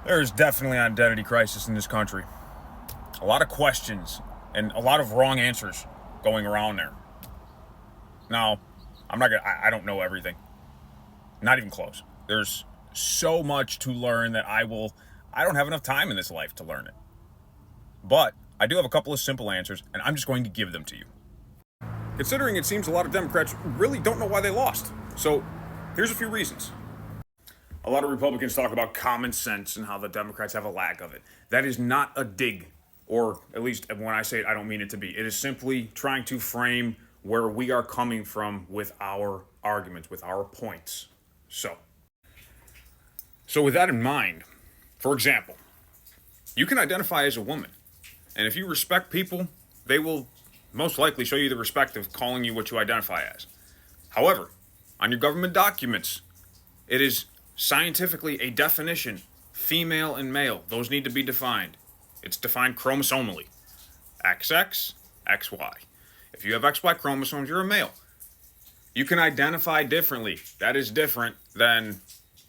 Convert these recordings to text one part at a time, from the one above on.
There is definitely an identity crisis in this country. A lot of questions and a lot of wrong answers going around there. Now, I'm not gonna. I don't know everything. Not even close. There's so much to learn that I will. I don't have enough time in this life to learn it. But I do have a couple of simple answers, and I'm just going to give them to you. Considering it seems a lot of Democrats really don't know why they lost. So, here's a few reasons. A lot of Republicans talk about common sense and how the Democrats have a lack of it. That is not a dig, or at least when I say it, I don't mean it to be. It is simply trying to frame where we are coming from with our arguments, with our points. So with that in mind, for example, you can identify as a woman. And if you respect people, they will most likely show you the respect of calling you what you identify as. However, on your government documents, it is scientifically a definition, female and male. Those need to be defined. It's defined chromosomally. XX, XY. If you have XY chromosomes, you're a male. You can identify differently. That is different than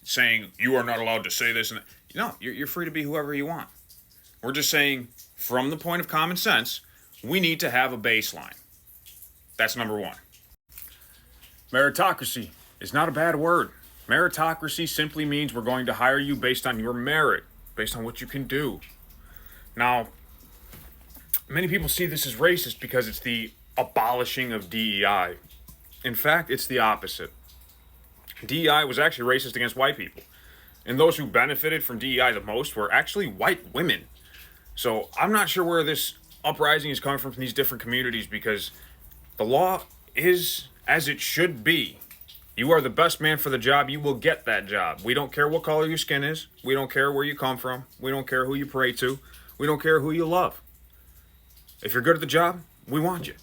saying you are not allowed to say this and that. No, you're free to be whoever you want. We're just saying, from the point of common sense, we need to have a baseline. That's number one. Meritocracy is not a bad word. Meritocracy simply means we're going to hire you based on your merit, based on what you can do. Now, many people see this as racist because it's the abolishing of DEI. In fact, it's the opposite. DEI was actually racist against white people. And those who benefited from DEI the most were actually white women. So I'm not sure where this uprising is coming from these different communities, because the law is as it should be. You are the best man for the job, you will get that job. We don't care what color your skin is. We don't care where you come from. We don't care who you pray to. We don't care who you love. If you're good at the job, we want you.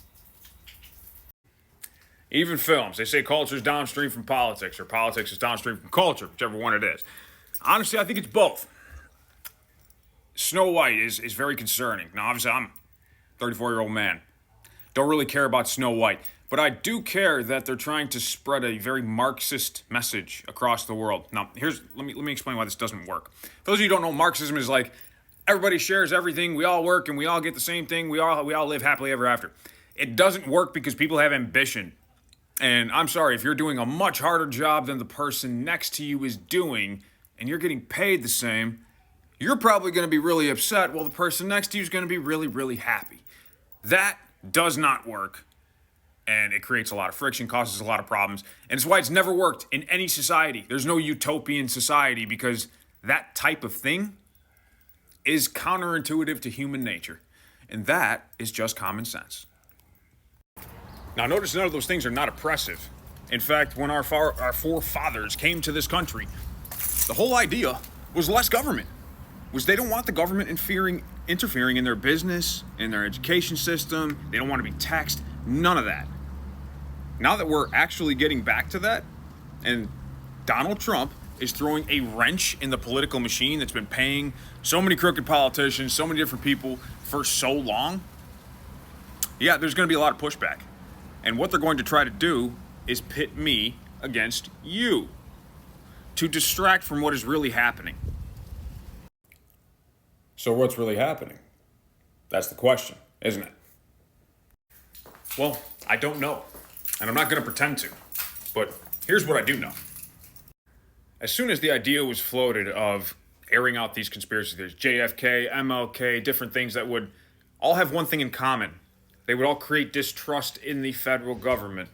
Even films, they say culture is downstream from politics, or politics is downstream from culture, whichever one it is. Honestly, I think it's both. Snow White is very concerning. Now, obviously, I'm a 34-year-old man. Don't really care about Snow White. But I do care that they're trying to spread a very Marxist message across the world. Now, let me explain why this doesn't work. For those of you who don't know, Marxism is like everybody shares everything, we all work and we all get the same thing, we all live happily ever after. It doesn't work because people have ambition. And I'm sorry, if you're doing a much harder job than the person next to you is doing, and you're getting paid the same, you're probably going to be really upset while the person next to you is going to be really, really happy. That does not work. And it creates a lot of friction, causes a lot of problems. And it's why it's never worked in any society. There's no utopian society, because that type of thing is counterintuitive to human nature. And that is just common sense. Now, notice none of those things are not oppressive. In fact, when our forefathers came to this country, the whole idea was less government. Was they don't want the government interfering in their business, in their education system. They don't want to be taxed. None of that. Now that we're actually getting back to that, and Donald Trump is throwing a wrench in the political machine that's been paying so many crooked politicians, so many different people for so long, yeah, there's going to be a lot of pushback. And what they're going to try to do is pit me against you to distract from what is really happening. So what's really happening? That's the question, isn't it? Well, I don't know, and I'm not going to pretend to, but here's what I do know. As soon as the idea was floated of airing out these conspiracy theories, JFK, MLK, different things that would all have one thing in common, they would all create distrust in the federal government.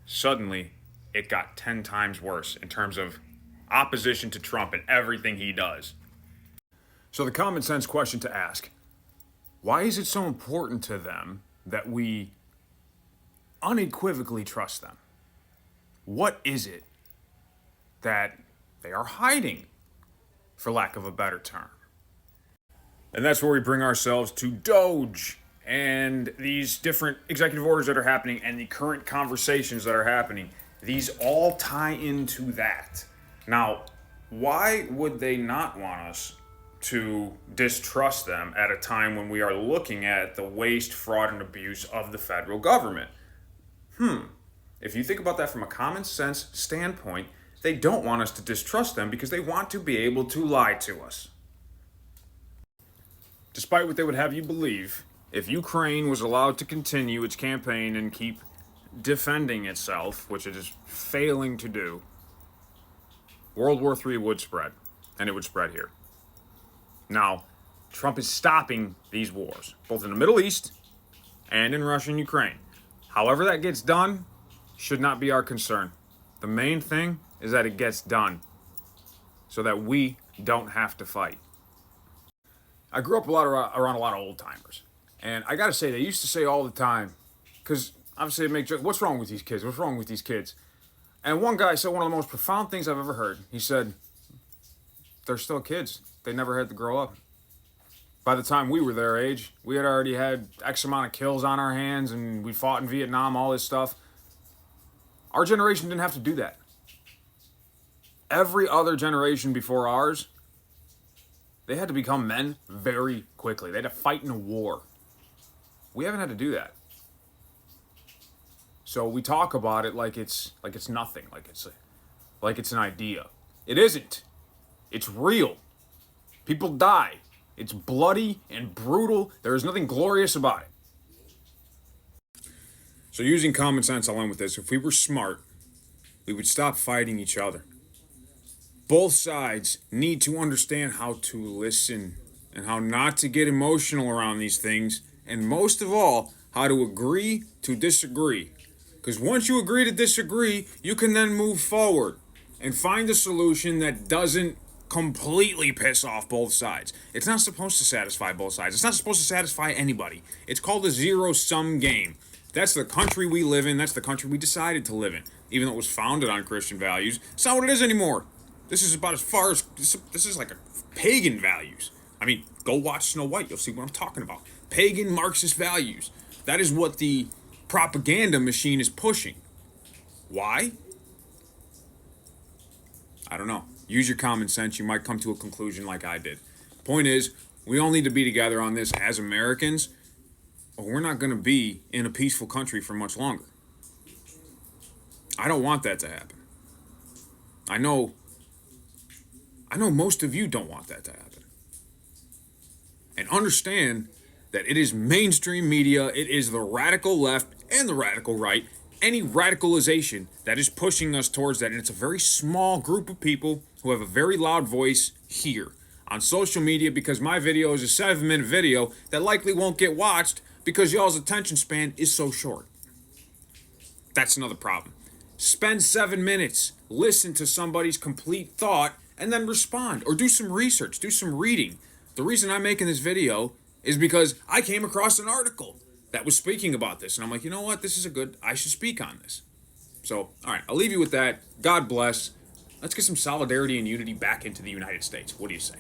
Suddenly, it got 10 times worse in terms of opposition to Trump and everything he does. So the common sense question to ask, why is it so important to them that we unequivocally trust them? What is it that they are hiding, for lack of a better term? And that's where we bring ourselves to Doge and these different executive orders that are happening and the current conversations that are happening. These all tie into that. Now, why would they not want us to distrust them at a time when we are looking at the waste, fraud, and abuse of the federal government? If you think about that from a common sense standpoint, They don't want us to distrust them because they want to be able to lie to us. Despite what they would have you believe, if Ukraine was allowed to continue its campaign and keep defending itself, which it is failing to do, World War III would spread, and it would spread here. Now, Trump is stopping these wars, both in the Middle East and in Russia and Ukraine. However that gets done should not be our concern. The main thing is that it gets done so that we don't have to fight. I grew up around a lot of old timers, and I gotta say, they used to say all the time, because obviously they make jokes, what's wrong with these kids? What's wrong with these kids? And one guy said one of the most profound things I've ever heard. He said, they're still kids. They never had to grow up. By the time we were their age, we had already had X amount of kills on our hands, and we fought in Vietnam, all this stuff. Our generation didn't have to do that. Every other generation before ours, they had to become men very quickly. They had to fight in a war. We haven't had to do that. So we talk about it like it's nothing, like it's an idea. It isn't. It's real. People die. It's bloody and brutal. There is nothing glorious about it. So using common sense, I'll end with this. If we were smart, we would stop fighting each other. Both sides need to understand how to listen and how not to get emotional around these things. And most of all, how to agree to disagree. Because once you agree to disagree, you can then move forward and find a solution that doesn't completely piss off both sides. It's not supposed to satisfy both sides. It's not supposed to satisfy anybody. It's called a zero-sum game. That's the country we live in. That's the country we decided to live in. Even though it was founded on Christian values, it's not what it is anymore. This is about as far as, this is like a pagan values. I mean, go watch Snow White. You'll see what I'm talking about. Pagan Marxist values. That is what the propaganda machine is pushing. Why? I don't know. Use your common sense. You might come to a conclusion like I did. Point is, we all need to be together on this as Americans, or we're not going to be in a peaceful country for much longer. I don't want that to happen. I know most of you don't want that to happen. And understand that it is mainstream media, it is the radical left and the radical right, any radicalization that is pushing us towards that. And it's a very small group of people who have a very loud voice here on social media, because my video is a 7-minute video that likely won't get watched because y'all's attention span is so short. That's another problem. Spend 7 minutes, listen to somebody's complete thought, and then respond, or do some research, do some reading. The reason I'm making this video is because I came across an article that was speaking about this, and I'm like, you know what, I should speak on this. So, all right, I'll leave you with that. God bless. Let's get some solidarity and unity back into the United States. What do you say?